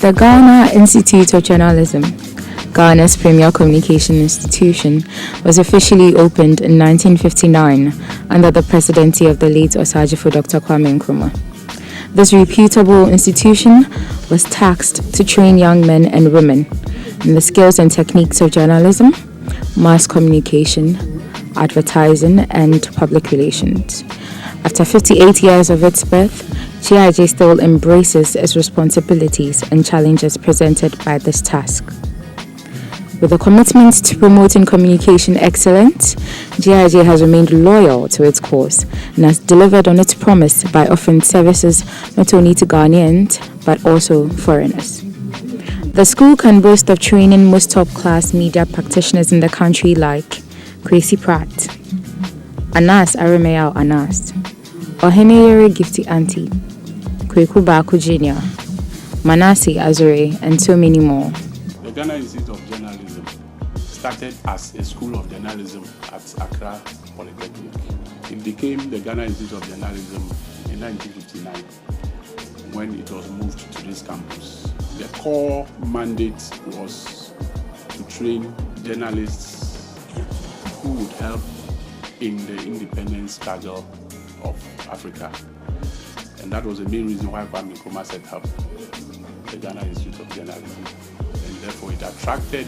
The Ghana Institute of Journalism, Ghana's premier communication institution, was officially opened in 1959 under the presidency of the late Osagyefo Dr. Kwame Nkrumah. This reputable institution was tasked to train young men and women in the skills and techniques of journalism, mass communication, advertising, and public relations. After 58 years of its birth, GIJ still embraces its responsibilities and challenges presented by this task. With a commitment to promoting communication excellence, GIJ has remained loyal to its cause and has delivered on its promise by offering services not only to Ghanaians but also foreigners. The school can boast of training most top-class media practitioners in the country like Kwesi Pratt, Anas Arameyao Anas, Oheneyere Gifty Auntie, Kweku Baako Jr., Manasi Azure, and so many more. The Ghana Institute of Journalism started as a school of journalism at Accra Polytechnic. It became the Ghana Institute of Journalism in 1959 when it was moved to this campus. The core mandate was to train journalists who would help in the independence struggle of Africa. And that was the main reason why Kwame Nkrumah set up the Ghana Institute of Journalism. And therefore it attracted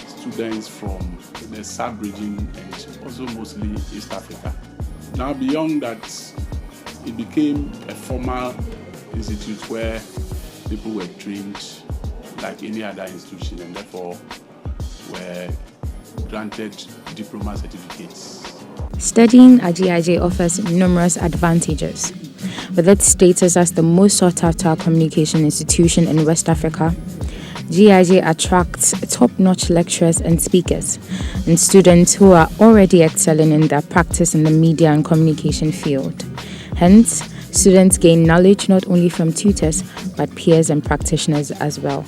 students from the sub-region and also mostly East Africa. Now beyond that, it became a formal institute where people were trained like any other institution and therefore were granted diploma certificates. Studying at GIJ offers numerous advantages. With its status as the most sought-after communication institution in West Africa, GIJ attracts top-notch lecturers and speakers, and students who are already excelling in their practice in the media and communication field. Hence, students gain knowledge not only from tutors, but peers and practitioners as well.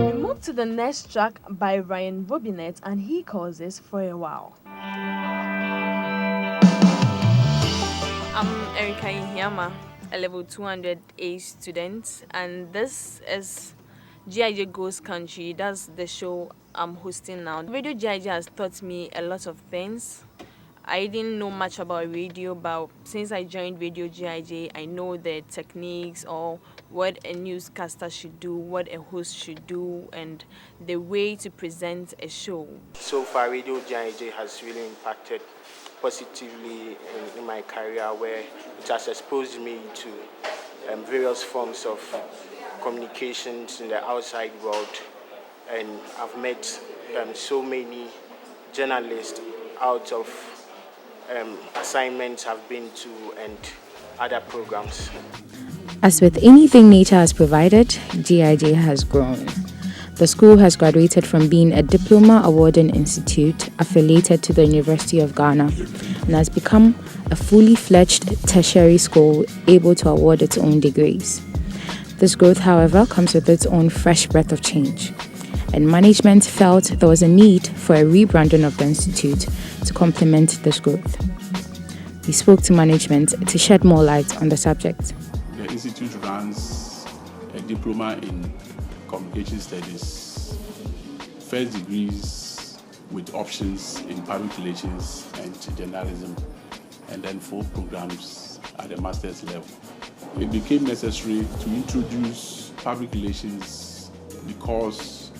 We move to the next track by Ryan Robinet, and he calls this For a While. I'm Erika Ihiama, a level 200A student, and this is GIJ Goes Country. That's the show I'm hosting now. Radio GIJ has taught me a lot of things. I didn't know much about radio, but since I joined Radio GIJ, I know the techniques or what a newscaster should do, what a host should do, and the way to present a show. So far, Radio GIJ has really impacted positively in my career, where it has exposed me to various forms of communications in the outside world, and I've met so many journalists out of assignments I've been to and other programs. As with anything nature has provided, GIJ has grown. The school has graduated from being a diploma awarding institute affiliated to the University of Ghana and has become a fully fledged tertiary school able to award its own degrees. This growth, however, comes with its own fresh breath of change, and management felt there was a need for a rebranding of the institute to complement this growth. We spoke to management to shed more light on the subject. The institute runs a diploma in communication studies, first degrees with options in public relations and journalism, and then 4 programs at the master's level. It became necessary to introduce public relations because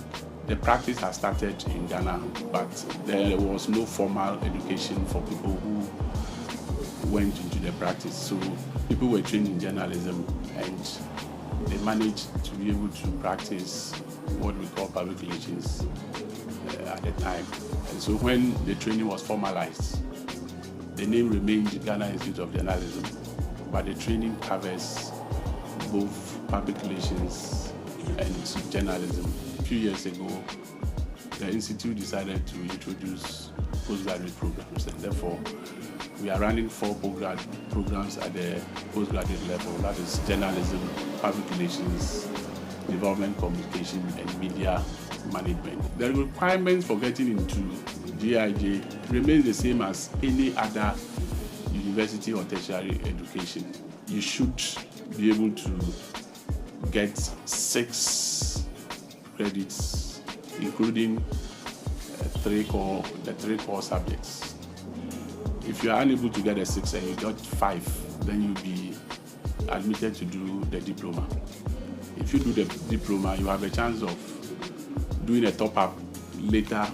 the practice has started in Ghana, but there was no formal education for people who went into the practice. So people were trained in journalism and they managed to be able to practice what we call public relations at the time. And so when the training was formalized, the name remained Ghana Institute of Journalism, but the training covers both public relations and journalism. A few years ago, the institute decided to introduce postgraduate programs, and therefore we are running 4 programs at the postgraduate level. That is journalism, public relations, development communication, and media management. The requirements for getting into GIJ remains the same as any other university or tertiary education. you should be able to get 6 credits, including the three core subjects. If you are unable to get a 6 and you got 5, then you'll be admitted to do the diploma. If you do the diploma, you have a chance of doing a top-up later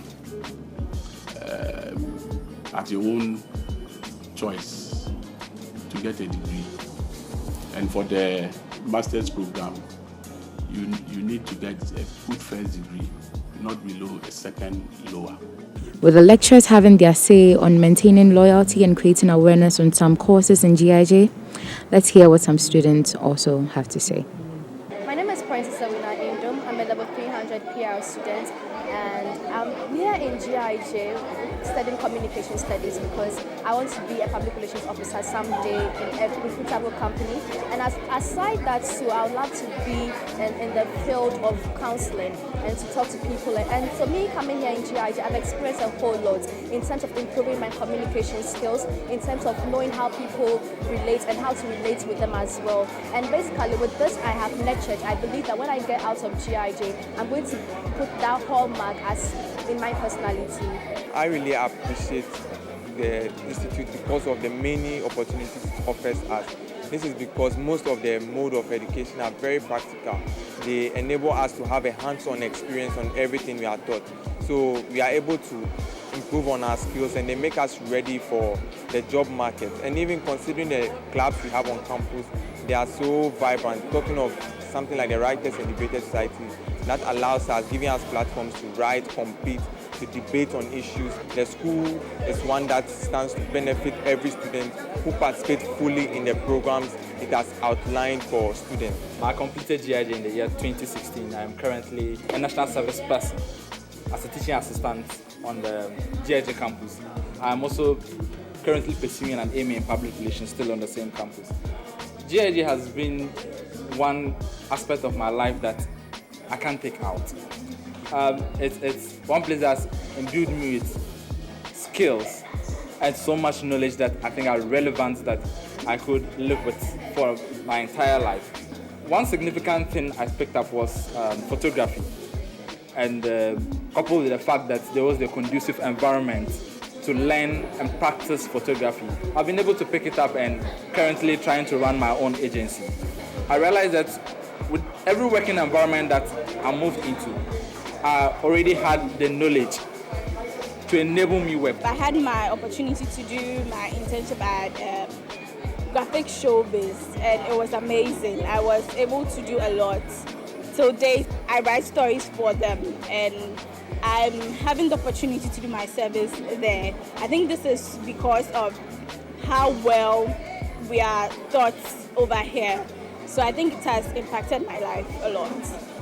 at your own choice to get a degree. And for the master's program, you need to get a good first degree, not below a second lower. With the lecturers having their say on maintaining loyalty and creating awareness on some courses in GIJ, let's hear what some students also have to say. My name is Princess Awina Indom. I'm a level 300 PR student, and I'm here in GIJ studying communication studies because I want to be a public relations officer someday in a reputable company. And aside that too, I would love to be in the field of counseling and to talk to people. And for me, coming here in GIJ, I've experienced a whole lot in terms of improving my communication skills, in terms of knowing how people relate and how to relate with them as well. And basically with this I have nurtured, I believe that when I get out of GIJ, I'm going to put that hallmark as in my personality. I really appreciate the institute because of the many opportunities it offers us. This is because most of the mode of education are very practical. They enable us to have a hands-on experience on everything we are taught. So we are able to improve on our skills and they make us ready for the job market. And even considering the clubs we have on campus, they are so vibrant. Talking of something like the Writers and Debaters Society, that allows us, giving us platforms to write, compete, to debate on issues. The school is one that stands to benefit every student who participates fully in the programs it has outlined for students. I completed GIJ in the year 2016. I am currently a national service person as a teaching assistant on the GIJ campus. I am also currently pursuing an MA in public relations still on the same campus. GIJ has been one aspect of my life that I can't take out. It's one place that's imbued me with skills and so much knowledge that I think are relevant that I could live with for my entire life. One significant thing I picked up was photography, and coupled with the fact that there was a conducive environment to learn and practice photography, I've been able to pick it up and currently trying to run my own agency. I realized that with every working environment that I moved into, I already had the knowledge to enable me work. I had my opportunity to do my internship at graphic showbiz, and it was amazing. I was able to do a lot. Till date, I write stories for them, and I'm having the opportunity to do my service there. I think this is because of how well we are taught over here. So I think it has impacted my life a lot.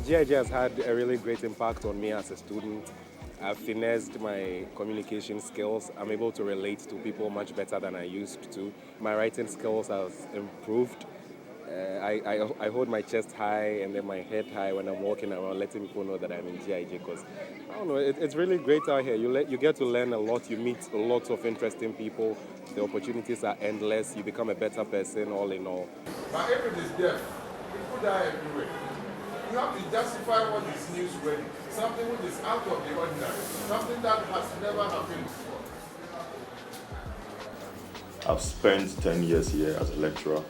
GIJ has had a really great impact on me as a student. I've finessed my communication skills. I'm able to relate to people much better than I used to. My writing skills have improved. I hold my chest high and then my head high when I'm walking around, letting people know that I'm in GIJ, because I don't know, it's really great out here. You get to learn a lot. You meet lots of interesting people. The opportunities are endless. You become a better person, all in all. But if it is deaf, people die everywhere. You have to justify what is newsworthy, something which is out of the ordinary, something that has never happened before. I've spent 10 years here as a lecturer,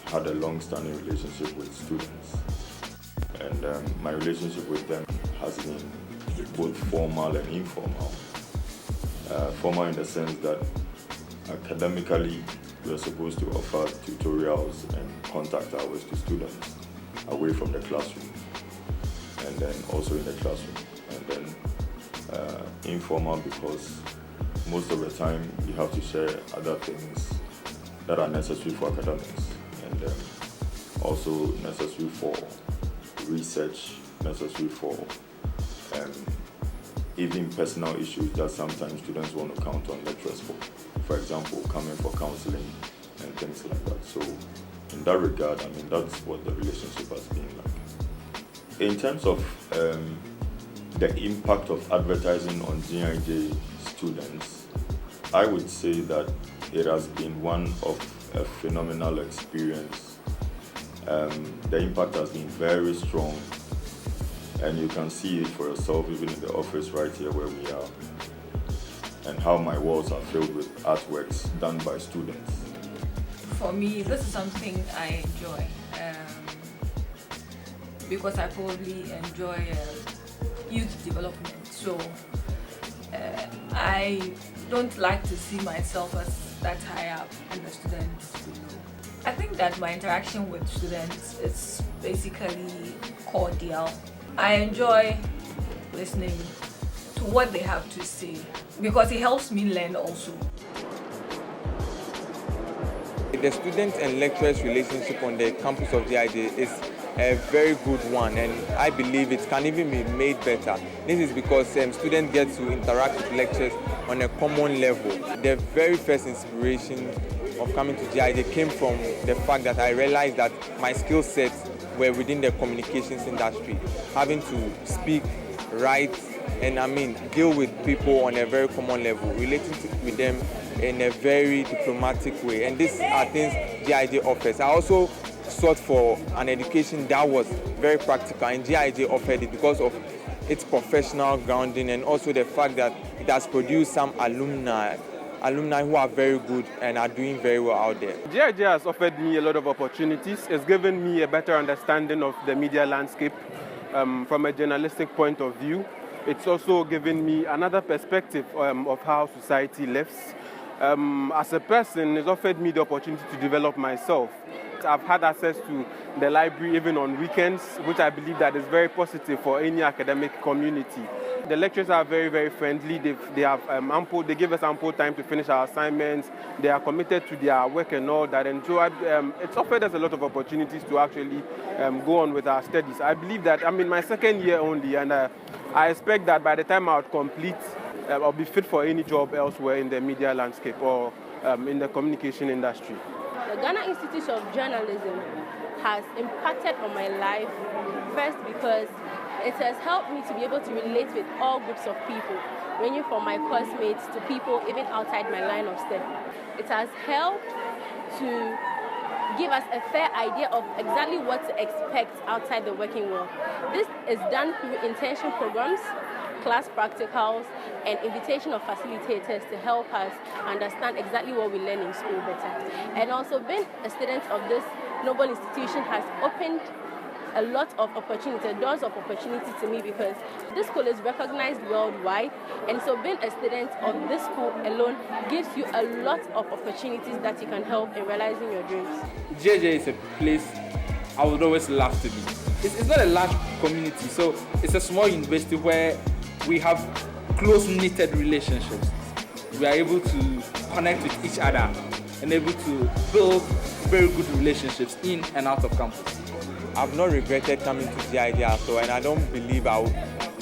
had a long-standing relationship with students, and my relationship with them has been both formal and informal. Formal in the sense that academically we are supposed to offer tutorials and contact hours to students away from the classroom, and then also in the classroom, and then informal because most of the time you have to share other things that are necessary for academics, and also necessary for research, necessary for even personal issues that sometimes students want to count on lecturers for. For example, coming for counseling and things like that. So in that regard, I mean, that's what the relationship has been like. In terms of the impact of advertising on GIJ students, I would say that it has been one of a phenomenal experience. The impact has been very strong, and you can see it for yourself even in the office right here where we are, and how my walls are filled with artworks done by students. For me, this is something I enjoy because I probably enjoy youth development. So I don't like to see myself as that high up and the students below. I think that my interaction with students is basically cordial. I enjoy listening to what they have to say because it helps me learn also. The student and lecturers relationship on the campus of GIJ is a very good one, and I believe it can even be made better. This is because students get to interact with lecturers on a common level. The very first inspiration of coming to GIJ came from the fact that I realized that my skill sets were within the communications industry, having to speak, write, and deal with people on a very common level, relating with them in a very diplomatic way. And these are things GIJ offers. I also sought for an education that was very practical, and GIJ offered it because of its professional grounding and also the fact that it has produced some alumni who are very good and are doing very well out there. GIJ has offered me a lot of opportunities. It's given me a better understanding of the media landscape from a journalistic point of view. It's also given me another perspective of how society lives. As a person, it's offered me the opportunity to develop myself. I've had access to the library even on weekends, which I believe that is very positive for any academic community. The lecturers are very, very friendly. They give us ample time to finish our assignments. They are committed to their work and all that. And so it's offered us a lot of opportunities to actually go on with our studies. I believe that I'm in my second year only, and I expect that by the time I would complete, I'll be fit for any job elsewhere in the media landscape or in the communication industry. The Ghana Institute of Journalism has impacted on my life, first because it has helped me to be able to relate with all groups of people, ranging from my classmates to people even outside my line of study. It has helped to give us a fair idea of exactly what to expect outside the working world. This is done through internship programs, class practicals, and invitation of facilitators to help us understand exactly what we learn in school better. And also being a student of this noble institution has opened a lot of opportunity, doors of opportunity to me, because this school is recognized worldwide, and so being a student of this school alone gives you a lot of opportunities that you can help in realizing your dreams. GIJ is a place I would always love to be. It's not a large community, so it's a small university where we have close-knitted relationships. We are able to connect with each other and able to build very good relationships in and out of campus. I've not regretted coming to GIJ at all, and I don't believe I will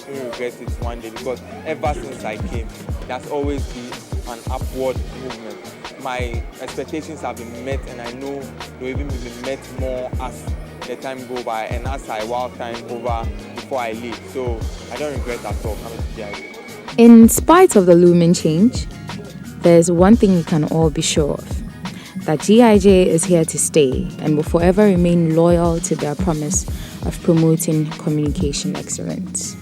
regret it one day, because ever since I came, there's always been an upward movement. My expectations have been met, and I know they'll even be met more as the time go by and as I while time over before I leave. So I don't regret at all coming to GIJ. In spite of the looming change, there's one thing we can all be sure of: that GIJ is here to stay and will forever remain loyal to their promise of promoting communication excellence.